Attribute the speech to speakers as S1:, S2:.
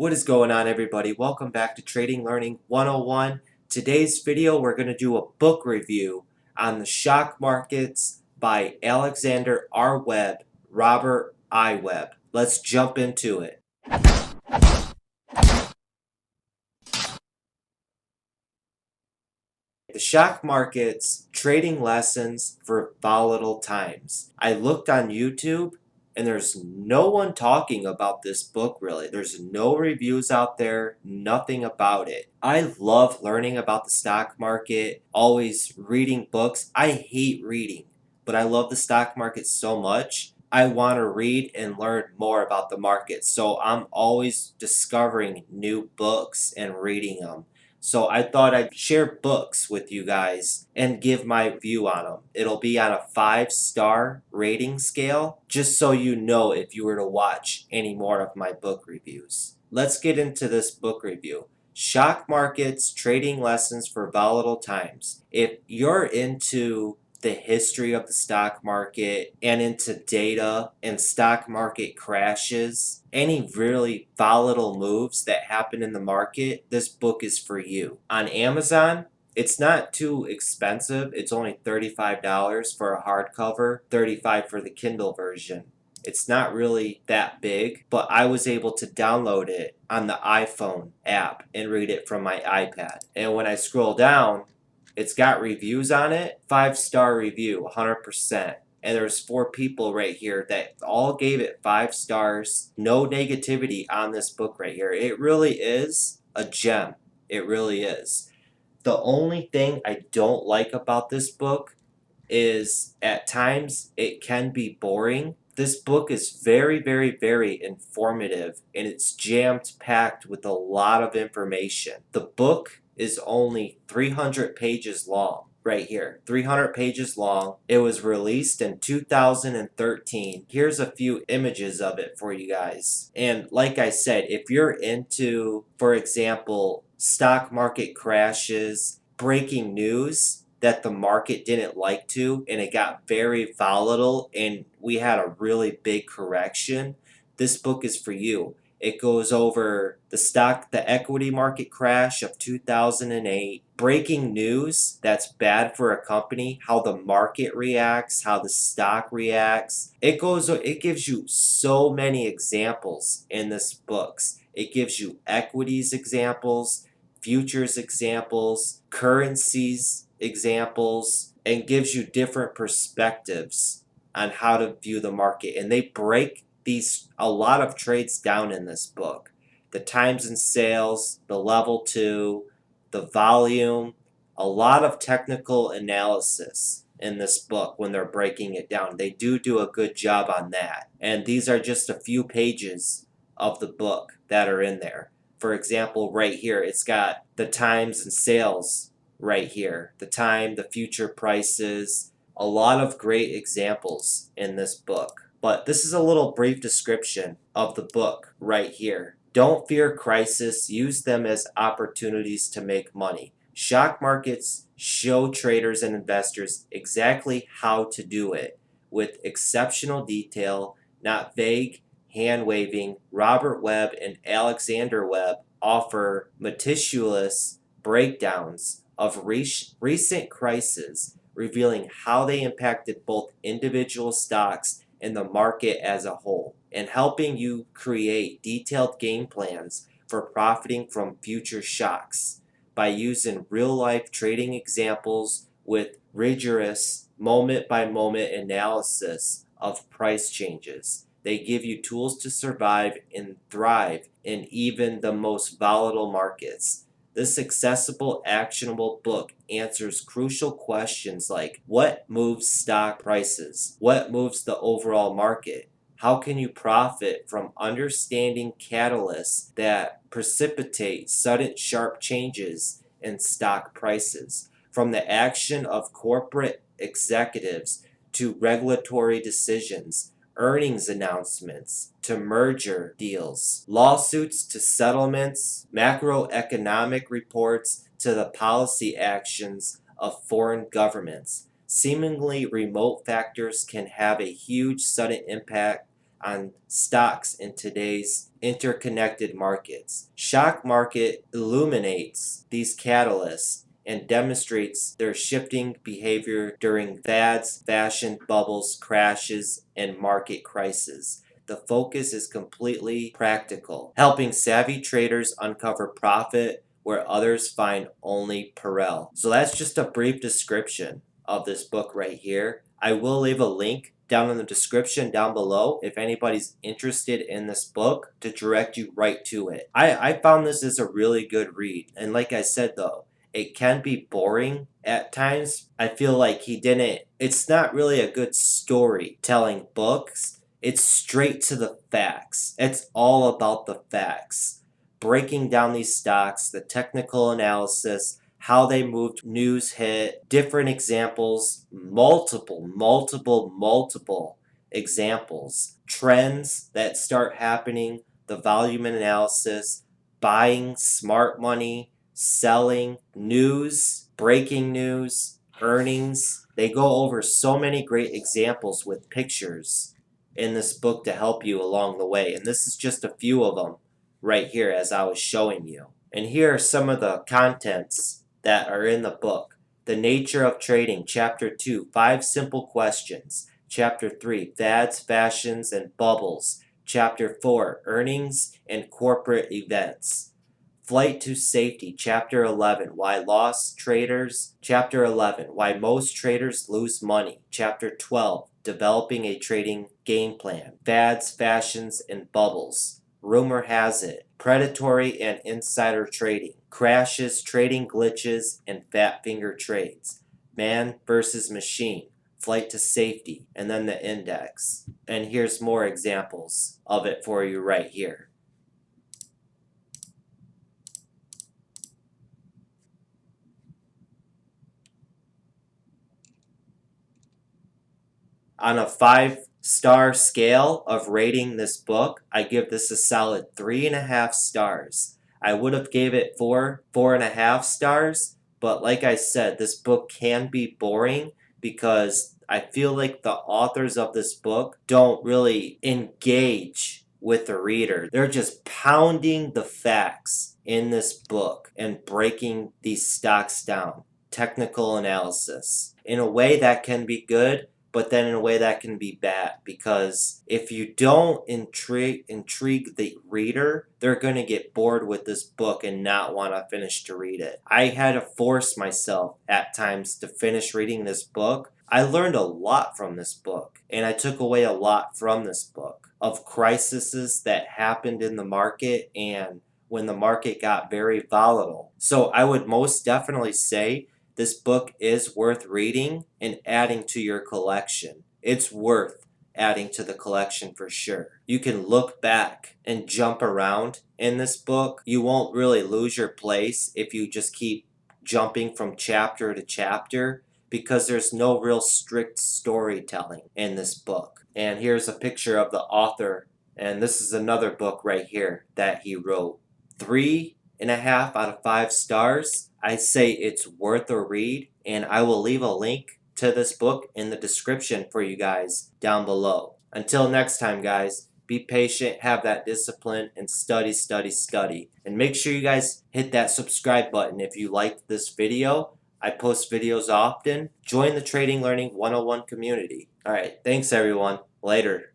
S1: What is going on, everybody? Welcome back to Trading Learning 101. Today's video we're going to do a book review on the shock markets by Alexander R. Webb, Robert I. Webb. Let's jump into it. The shock markets, trading lessons for volatile times. I looked on YouTube and there's no one talking about this book really. There's no reviews out there, nothing about it. I love learning about the stock market, always reading books. I hate reading, but I love the stock market so much. I want to read and learn more about the market. So I'm always discovering new books and reading them. So I thought I'd share books with you guys and give my view on them. It'll be on a 5-star rating scale, just so you know if you were to watch any more of my book reviews. Let's get into this book review. Shock Markets, Trading Lessons for Volatile Times. If you're into the history of the stock market and into data and stock market crashes, any really volatile moves that happen in the market, this book is for you. On Amazon, it's not too expensive. It's only $35 for a hardcover, $35 for the Kindle version. It's not really that big, but I was able to download it on the iPhone app and read it from my iPad. And when I scroll down, it's got reviews on it, 5-star review, 100%. And there's 4 people right here that all gave it 5 stars. No negativity on this book right here. It really is a gem. It really is. The only thing I don't like about this book is at times it can be boring. This book is very, very, very informative, and it's jammed packed with a lot of information. The book is only 300 pages long. Right here, 300 pages long. It was released in 2013. Here's a few images of it for you guys. And like I said, if you're into, for example, stock market crashes, breaking news that the market didn't like to, and it got very volatile and we had a really big correction, this book is for you. It goes over the equity market crash of 2008, breaking news that's bad for a company, how the market reacts, how the stock reacts. It gives you so many examples in this books. It gives you equities examples, futures examples, currencies examples, and gives you different perspectives on how to view the market. And they break a lot of trades down in this book. The times and sales, the level 2, the volume, a lot of technical analysis in this book when they're breaking it down. They do a good job on that. And these are just a few pages of the book that are in there. For example, right here, it's got the times and sales right here. The time, the future prices, a lot of great examples in this book. But this is a little brief description of the book right here. Don't fear crisis. Use them as opportunities to make money. Shock markets show traders and investors exactly how to do it with exceptional detail, not vague, hand-waving. Robert Webb and Alexander Webb offer meticulous breakdowns of recent crises, revealing how they impacted both individual stocks and the market as a whole, and helping you create detailed game plans for profiting from future shocks by using real-life trading examples with rigorous moment-by-moment analysis of price changes. They give you tools to survive and thrive in even the most volatile markets. This accessible, actionable book answers crucial questions like what moves stock prices? What moves the overall market? How can you profit from understanding catalysts that precipitate sudden sharp changes in stock prices? From the action of corporate executives to regulatory decisions, earnings announcements to merger deals, lawsuits to settlements, macroeconomic reports to the policy actions of foreign governments. Seemingly remote factors can have a huge sudden impact on stocks in today's interconnected markets. Shock market illuminates these catalysts and demonstrates their shifting behavior during fads, fashion bubbles, crashes, and market crises. The focus is completely practical, helping savvy traders uncover profit where others find only peril. So that's just a brief description of this book right here. I will leave a link down in the description down below if anybody's interested in this book to direct you right to it. I found this as a really good read. And like I said though, it can be boring at times. I feel like it's not really a good storytelling books. It's straight to the facts. It's all about the facts. Breaking down these stocks, the technical analysis, how they moved, news hit, different examples, multiple examples, trends that start happening, the volume analysis, buying, smart money, selling, news, breaking news, earnings. They go over so many great examples with pictures in this book to help you along the way. And this is just a few of them right here as I was showing you. And here are some of the contents that are in the book. The Nature of Trading, Chapter 2, 5 Simple Questions. Chapter 3, Fads, Fashions, and Bubbles. Chapter 4, Earnings and Corporate Events. Flight to Safety, Chapter 11, Why Lost Traders. Chapter 11, Why Most Traders Lose Money. Chapter 12, Developing a Trading Game Plan. Fads, Fashions, and Bubbles. Rumor has it, predatory and insider trading, crashes, trading glitches, and fat finger trades, man versus machine, flight to safety, and then the index. And here's more examples of it for you right here. On a 5-star scale of rating this book, I give this a solid 3.5 stars. I would have gave it 4.5 stars, but like I said, this book can be boring because I feel like the authors of this book don't really engage with the reader. They're just pounding the facts in this book and breaking these stocks down. Technical analysis. In a way that can be good, but then in a way that can be bad, because if you don't intrigue the reader, they're going to get bored with this book and not want to finish to read it. I had to force myself at times to finish reading this book. I learned a lot from this book, and I took away a lot from this book of crises that happened in the market and when the market got very volatile. So I would most definitely say this book is worth reading and adding to your collection. It's worth adding to the collection for sure. You can look back and jump around in this book. You won't really lose your place if you just keep jumping from chapter to chapter, because there's no real strict storytelling in this book. And here's a picture of the author, and this is another book right here that he wrote. 3.5 out of 5 stars. I say it's worth a read, and I will leave a link to this book in the description for you guys down below. Until next time, guys, be patient, have that discipline, and study. And make sure you guys hit that subscribe button if you liked this video. I post videos often. Join the Trading Learning 101 community. All right, thanks everyone. Later.